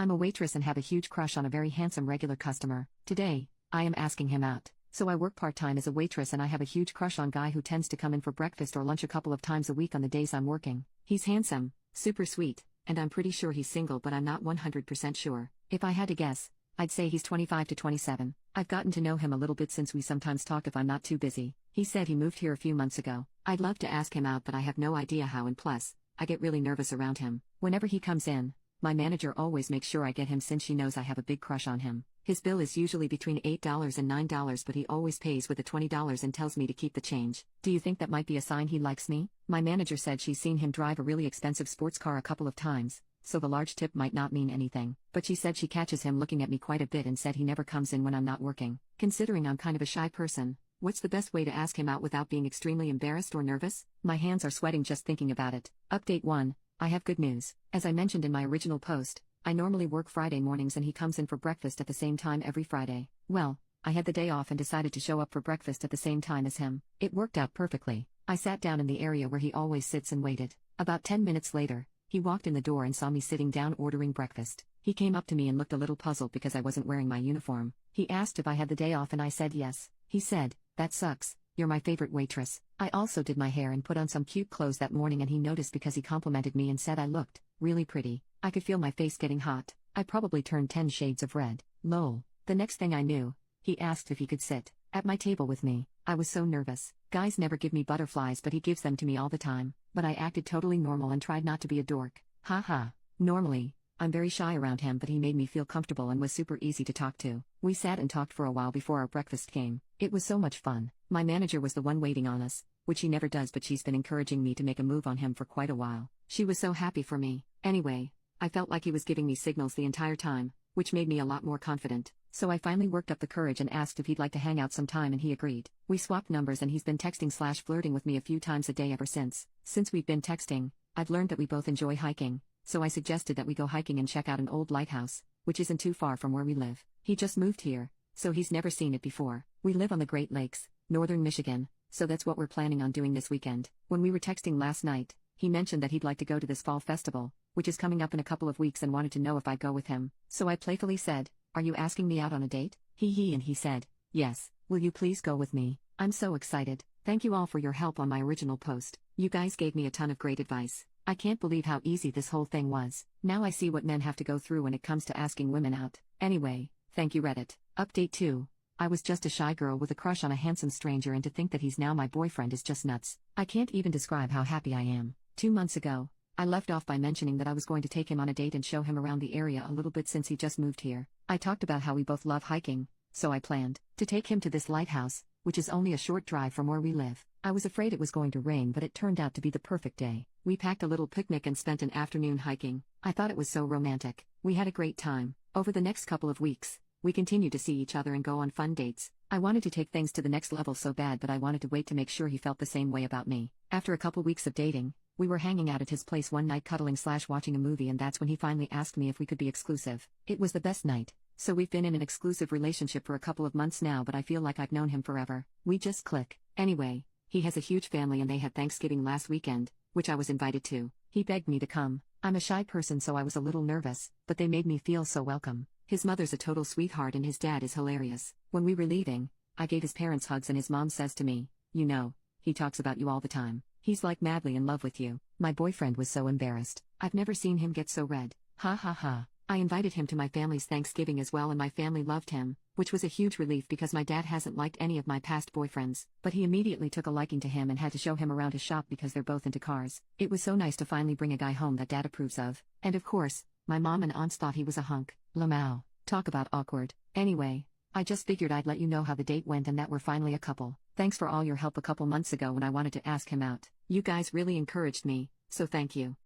I'm a waitress and have a huge crush on a very handsome regular customer. Today, I am asking him out. So I work part-time as a waitress and I have a huge crush on guy who tends to come in for breakfast or lunch a couple of times a week on the days I'm working. He's handsome, super sweet, and I'm pretty sure he's single but I'm not 100% sure. If I had to guess, I'd say he's 25 to 27. I've gotten to know him a little bit since we sometimes talk if I'm not too busy. He said he moved here a few months ago. I'd love to ask him out but I have no idea how, and plus, I get really nervous around him. Whenever he comes in, my manager always makes sure I get him since she knows I have a big crush on him. His bill is usually between $8 and $9 but he always pays with the $20 and tells me to keep the change. Do you think that might be a sign he likes me? My manager said she's seen him drive a really expensive sports car a couple of times, so the large tip might not mean anything. But she said she catches him looking at me quite a bit and said he never comes in when I'm not working. Considering I'm kind of a shy person, what's the best way to ask him out without being extremely embarrassed or nervous? My hands are sweating just thinking about it. Update 1. I have good news. As I mentioned in my original post, I normally work Friday mornings and he comes in for breakfast at the same time every Friday. Well, I had the day off and decided to show up for breakfast at the same time as him. It worked out perfectly. I sat down in the area where he always sits and waited. About 10 minutes later, he walked in the door and saw me sitting down ordering breakfast. He came up to me and looked a little puzzled because I wasn't wearing my uniform. He asked if I had the day off and I said yes. He said, "That sucks. You're my favorite waitress." I also did my hair and put on some cute clothes that morning and he noticed because he complimented me and said I looked really pretty. I could feel my face getting hot. I probably turned 10 shades of red. Lol. The next thing I knew, he asked if he could sit at my table with me. I was so nervous. Guys never give me butterflies but he gives them to me all the time. But I acted totally normal and tried not to be a dork. Haha. Normally, I'm very shy around him but he made me feel comfortable and was super easy to talk to. We sat and talked for a while before our breakfast came. It was so much fun. My manager was the one waiting on us, which he never does but she's been encouraging me to make a move on him for quite a while. She was so happy for me. Anyway, I felt like he was giving me signals the entire time, which made me a lot more confident. So I finally worked up the courage and asked if he'd like to hang out sometime and he agreed. We swapped numbers and he's been texting/flirting with me a few times a day ever since. Since we've been texting, I've learned that we both enjoy hiking, so I suggested that we go hiking and check out an old lighthouse, which isn't too far from where we live. He just moved here, so he's never seen it before. We live on the Great Lakes, northern Michigan, so that's what we're planning on doing this weekend. When we were texting last night, he mentioned that he'd like to go to this fall festival, which is coming up in a couple of weeks, and wanted to know if I'd go with him. So I playfully said, "Are you asking me out on a date?" And he said, "Yes. Will you please go with me?" I'm so excited. Thank you all for your help on my original post. You guys gave me a ton of great advice. I can't believe how easy this whole thing was. Now I see what men have to go through when it comes to asking women out. Anyway, thank you Reddit. Update 2. I was just a shy girl with a crush on a handsome stranger, and to think that he's now my boyfriend is just nuts. I can't even describe how happy I am. 2 months ago, I left off by mentioning that I was going to take him on a date and show him around the area a little bit since he just moved here. I talked about how we both love hiking, so I planned to take him to this lighthouse, which is only a short drive from where we live. I was afraid it was going to rain but it turned out to be the perfect day. We packed a little picnic and spent an afternoon hiking. I thought it was so romantic. We had a great time. Over the next couple of weeks, we continued to see each other and go on fun dates. I wanted to take things to the next level so bad, but I wanted to wait to make sure he felt the same way about me. After a couple weeks of dating, we were hanging out at his place one night cuddling/watching a movie, and that's when he finally asked me if we could be exclusive. It was the best night. So we've been in an exclusive relationship for a couple of months now, but I feel like I've known him forever. We just click. Anyway, he has a huge family and they had Thanksgiving last weekend, which I was invited to. He begged me to come. I'm a shy person so I was a little nervous, but they made me feel so welcome. His mother's a total sweetheart and his dad is hilarious. When we were leaving, I gave his parents hugs and his mom says to me, "You know, he talks about you all the time. He's like madly in love with you." My boyfriend was so embarrassed. I've never seen him get so red. Ha ha ha. I invited him to my family's Thanksgiving as well and my family loved him, which was a huge relief because my dad hasn't liked any of my past boyfriends, but he immediately took a liking to him and had to show him around his shop because they're both into cars. It was so nice to finally bring a guy home that dad approves of. And of course, my mom and aunts thought he was a hunk. Lamau. Talk about awkward. Anyway, I just figured I'd let you know how the date went and that we're finally a couple. Thanks for all your help a couple months ago when I wanted to ask him out. You guys really encouraged me, so thank you.